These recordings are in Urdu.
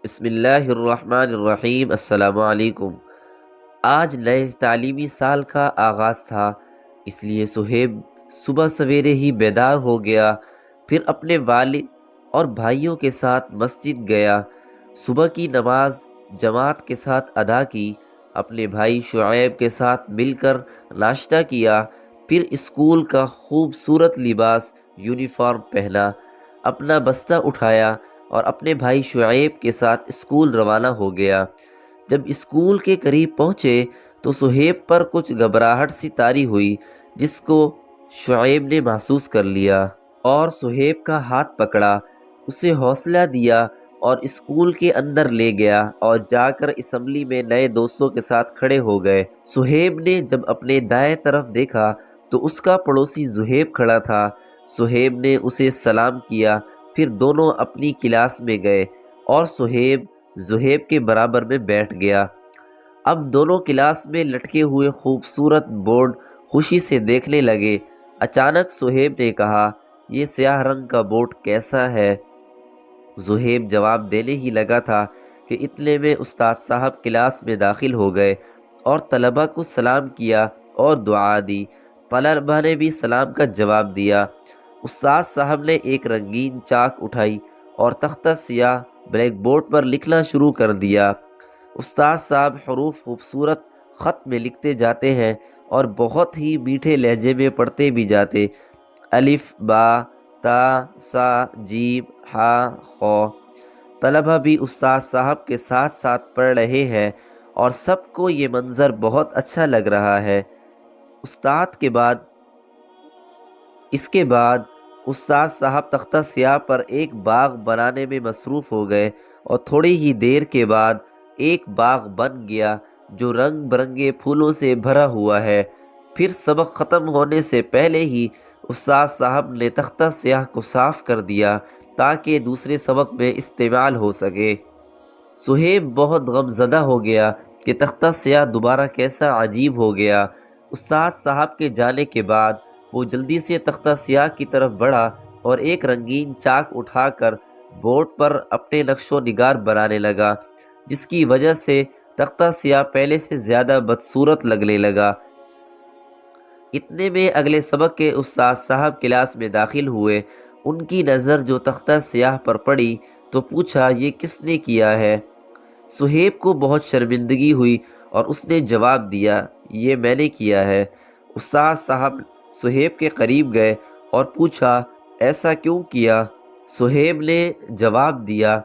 بسم اللہ الرحمن الرحیم۔ السلام علیکم۔ آج نئے تعلیمی سال کا آغاز تھا، اس لیے سہیب صبح سویرے ہی بیدار ہو گیا، پھر اپنے والد اور بھائیوں کے ساتھ مسجد گیا، صبح کی نماز جماعت کے ساتھ ادا کی، اپنے بھائی شعیب کے ساتھ مل کر ناشتہ کیا، پھر اسکول کا خوبصورت لباس یونیفارم پہنا، اپنا بستہ اٹھایا اور اپنے بھائی شعیب کے ساتھ اسکول روانہ ہو گیا۔ جب اسکول کے قریب پہنچے تو سہیب پر کچھ گھبراہٹ سی طاری ہوئی، جس کو شعیب نے محسوس کر لیا اور سہیب کا ہاتھ پکڑا، اسے حوصلہ دیا اور اسکول کے اندر لے گیا اور جا کر اسمبلی میں نئے دوستوں کے ساتھ کھڑے ہو گئے۔ سہیب نے جب اپنے دائیں طرف دیکھا تو اس کا پڑوسی زہیب کھڑا تھا۔ سہیب نے اسے سلام کیا، پھر دونوں اپنی کلاس میں گئے اور سہیب زہیب کے برابر میں بیٹھ گیا۔ اب دونوں کلاس میں لٹکے ہوئے خوبصورت بورڈ خوشی سے دیکھنے لگے۔ اچانک سہیب نے کہا، یہ سیاہ رنگ کا بورڈ کیسا ہے؟ زہیب جواب دینے ہی لگا تھا کہ اتنے میں استاد صاحب کلاس میں داخل ہو گئے اور طلبہ کو سلام کیا اور دعا دی۔ طلبہ نے بھی سلام کا جواب دیا۔ استاد صاحب نے ایک رنگین چاک اٹھائی اور تختہ سیاہ بلیک بورڈ پر لکھنا شروع کر دیا۔ استاد صاحب حروف خوبصورت خط میں لکھتے جاتے ہیں اور بہت ہی میٹھے لہجے میں پڑھتے بھی جاتے۔ الف با تا سا جیم ہا خو۔ طلبہ بھی استاد صاحب کے ساتھ ساتھ پڑھ رہے ہیں اور سب کو یہ منظر بہت اچھا لگ رہا ہے۔ اس کے بعد استاد صاحب تختہ سیاہ پر ایک باغ بنانے میں مصروف ہو گئے اور تھوڑی ہی دیر کے بعد ایک باغ بن گیا جو رنگ برنگے پھولوں سے بھرا ہوا ہے۔ پھر سبق ختم ہونے سے پہلے ہی استاد صاحب نے تختہ سیاہ کو صاف کر دیا تاکہ دوسرے سبق میں استعمال ہو سکے۔ سہیب بہت غم زدہ ہو گیا کہ تختہ سیاہ دوبارہ کیسا عجیب ہو گیا۔ استاد صاحب کے جانے کے بعد وہ جلدی سے تختہ سیاہ کی طرف بڑھا اور ایک رنگین چاک اٹھا کر بورڈ پر اپنے نقش و نگار بنانے لگا، جس کی وجہ سے تختہ سیاہ پہلے سے زیادہ بدصورت لگنے لگا۔ اتنے میں اگلے سبق کے استاد صاحب کلاس میں داخل ہوئے۔ ان کی نظر جو تختہ سیاہ پر پڑی تو پوچھا، یہ کس نے کیا ہے؟ سہیب کو بہت شرمندگی ہوئی اور اس نے جواب دیا، یہ میں نے کیا ہے۔ استاد صاحب سہیب کے قریب گئے اور پوچھا، ایسا کیوں کیا؟ سہیب نے جواب دیا،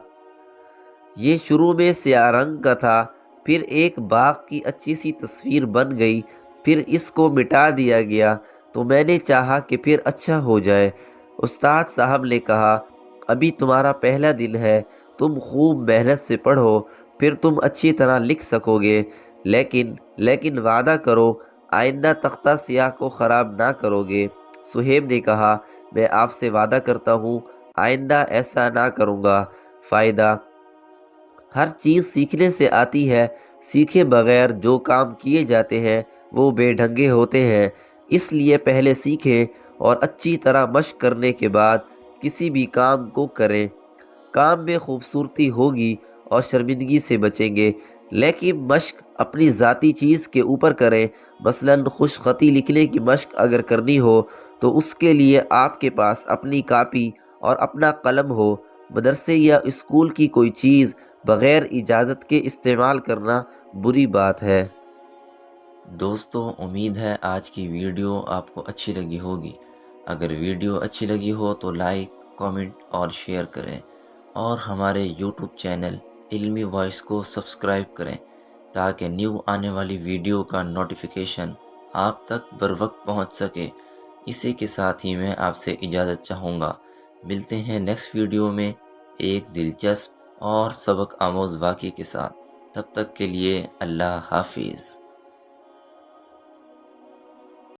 یہ شروع میں سیاہ رنگ کا تھا، پھر ایک باغ کی اچھی سی تصویر بن گئی، پھر اس کو مٹا دیا گیا تو میں نے چاہا کہ پھر اچھا ہو جائے۔ استاد صاحب نے کہا، ابھی تمہارا پہلا دن ہے، تم خوب محنت سے پڑھو، پھر تم اچھی طرح لکھ سکو گے، لیکن وعدہ کرو آئندہ تختہ سیاہ کو خراب نہ کرو گے۔ سہیب نے کہا، میں آپ سے وعدہ کرتا ہوں آئندہ ایسا نہ کروں گا۔ فائدہ: ہر چیز سیکھنے سے آتی ہے، سیکھے بغیر جو کام کیے جاتے ہیں وہ بے ڈھنگے ہوتے ہیں، اس لیے پہلے سیکھیں اور اچھی طرح مشق کرنے کے بعد کسی بھی کام کو کریں۔ کام میں خوبصورتی ہوگی اور شرمندگی سے بچیں گے، لیکن مشق اپنی ذاتی چیز کے اوپر کریں۔ مثلاً خوش خطی لکھنے کی مشق اگر کرنی ہو تو اس کے لیے آپ کے پاس اپنی کاپی اور اپنا قلم ہو۔ مدرسے یا اسکول کی کوئی چیز بغیر اجازت کے استعمال کرنا بری بات ہے۔ دوستو، امید ہے آج کی ویڈیو آپ کو اچھی لگی ہوگی۔ اگر ویڈیو اچھی لگی ہو تو لائک، کامنٹ اور شیئر کریں، اور ہمارے یوٹیوب چینل علمی وائس کو سبسکرائب کریں تاکہ نیو آنے والی ویڈیو کا نوٹیفیکیشن آپ تک بر وقت پہنچ سکے۔ اسی کے ساتھ ہی میں آپ سے اجازت چاہوں گا۔ ملتے ہیں نیکسٹ ویڈیو میں ایک دلچسپ اور سبق آموز واقعے کے ساتھ۔ تب تک کے لیے اللہ حافظ۔